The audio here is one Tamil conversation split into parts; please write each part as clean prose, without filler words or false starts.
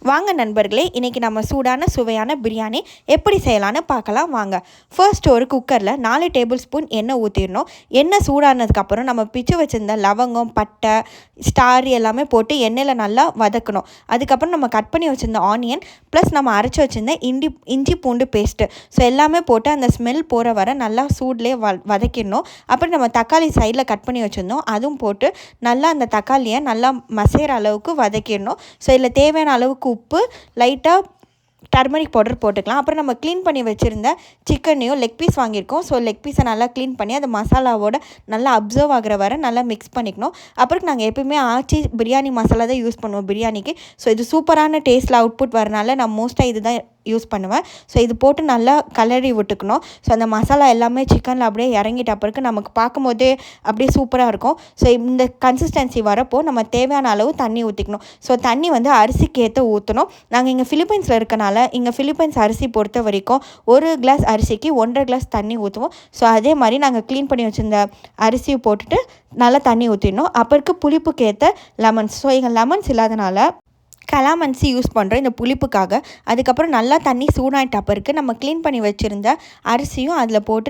வாங்க நண்பர்களே, இன்றைக்கி நம்ம சூடான சுவையான பிரியாணி எப்படி செய்யலான்னு பார்க்கலாம் வாங்க. ஃபர்ஸ்ட் ஒரு குக்கரில் 4 டேபிள் ஸ்பூன் எண்ணெய் ஊற்றிடணும். எண்ணெய் சூடானதுக்கப்புறம் நம்ம பிச்சு வச்சுருந்த லவங்கம், பட்டை, ஸ்டார் எல்லாமே போட்டு எண்ணெயில் நல்லா வதக்கணும். அதுக்கப்புறம் நம்ம கட் பண்ணி வச்சுருந்த ஆனியன் ப்ளஸ் நம்ம அரைச்சி வச்சுருந்த இஞ்சி பூண்டு பேஸ்ட்டு, ஸோ எல்லாமே போட்டு அந்த ஸ்மெல் போகிற வர நல்லா சூட்லேயே வதக்கிடணும். அப்புறம் நம்ம தக்காளி சைடில் கட் பண்ணி வச்சுருந்தோம், அதுவும் போட்டு நல்லா அந்த தக்காளியை நல்லா மசைகிற அளவுக்கு வதக்கிடணும். ஸோ இதில் தேவையான அளவுக்கு உப்பு, லைட்டாக டர்மரிக் பவுடர் போட்டுக்கலாம். அப்புறம் நம்ம க்ளீன் பண்ணி வச்சுருந்த சிக்கனையும் லெக் பீஸ் வாங்கியிருக்கோம். ஸோ லெக் பீஸை நல்லா க்ளீன் பண்ணி அது மசாலாவோட நல்லா அப்சர்வ் ஆகிற வர நல்லா மிக்ஸ் பண்ணிக்கணும். அப்புறம் நாங்கள் எப்பவுமே ஆச்சி பிரியாணி மசாலா தான் யூஸ் பண்ணுவோம் பிரியாணிக்கு. ஸோ இது சூப்பரான டேஸ்ட்டில் அவுட்புட் வரனால நான் மோஸ்ட்டாக இது தான் யூஸ் பண்ணுவேன். ஸோ இது போட்டு நல்லா கலரி விட்டுக்கணும். ஸோ அந்த மசாலா எல்லாமே சிக்கனில் அப்படியே இறங்கிட்ட பிறகு நமக்கு பார்க்கும்போதே அப்படியே சூப்பராக இருக்கும். ஸோ இந்த கன்சிஸ்டன்சி வரப்போ நம்ம தேவையான அளவு தண்ணி ஊற்றிக்கணும். ஸோ தண்ணி வந்து அரிசிக்கு ஏற்ற ஊற்றணும். நாங்கள் இங்கே ஃபிலிப்பைன்ஸில் இருக்கனால இங்கே ஃபிலிப்பைன்ஸ் அரிசி பொறுத்த வரைக்கும் 1 கிளாஸ் அரிசிக்கு 1.5 கிளாஸ் தண்ணி ஊற்றுவோம். ஸோ அதே மாதிரி நாங்கள் க்ளீன் பண்ணி வச்சுருந்த அரிசியை போட்டுட்டு நல்லா தண்ணி ஊற்றிடணும். அப்புறக்கு புளிப்புக்கு ஏற்ற லெமன்ஸ், ஸோ இங்கே லெமன்ஸ் இல்லாதனால கலாமன்சி யூஸ் பண்ணுறோம் இந்த புளிப்புக்காக. அதுக்கப்புறம் நல்லா தண்ணி சூடாயிட்ட பிறகு நம்ம க்ளீன் பண்ணி வச்சுருந்த அரிசியும் அதில் போட்டு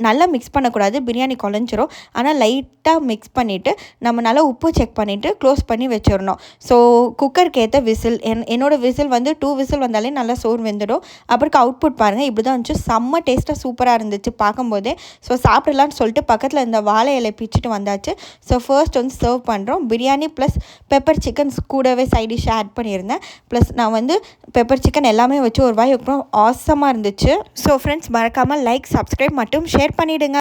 நல்லா மிக்ஸ் பண்ணக்கூடாது, பிரியாணி குழஞ்சிரும். ஆனால் லைட்டாக மிக்ஸ் பண்ணிவிட்டு நம்ம நல்லா உப்பு செக் பண்ணிவிட்டு க்ளோஸ் பண்ணி வச்சிடணும். ஸோ குக்கருக்கு ஏற்ற விசில் என்னோடய விசில் வந்து 2 விசில் வந்தாலே நல்லா சோறு வெந்துடும். அப்புறம் அவுட்புட் பாருங்கள், இப்படி தான் இருந்துச்சு. செம்ம டேஸ்ட்டாக சூப்பராக இருந்துச்சு பார்க்கும்போதே. ஸோ சாப்பிடலான்னு சொல்லிட்டு பக்கத்தில் இந்த வாழை இலை பிச்சுட்டு வந்தாச்சு. ஸோ ஃபர்ஸ்ட் வந்து சர்வ் பண்ணுறோம். பிரியாணி ப்ளஸ் பெப்பர் சிக்கன்ஸ் கூடவே சைட் டிஷ் ஆட் பண்ணியிருந்தேன். ப்ளஸ் நான் வந்து பெப்பர் சிக்கன் எல்லாமே வச்சு ஒரு வாய் அப்புறம் ஆசமாக இருந்துச்சு. ஸோ ஃப்ரெண்ட்ஸ், மறக்காமல் லைக், சப்ஸ்கிரைப் மற்றும் ஷேர் பண்ணிவிடுங்க.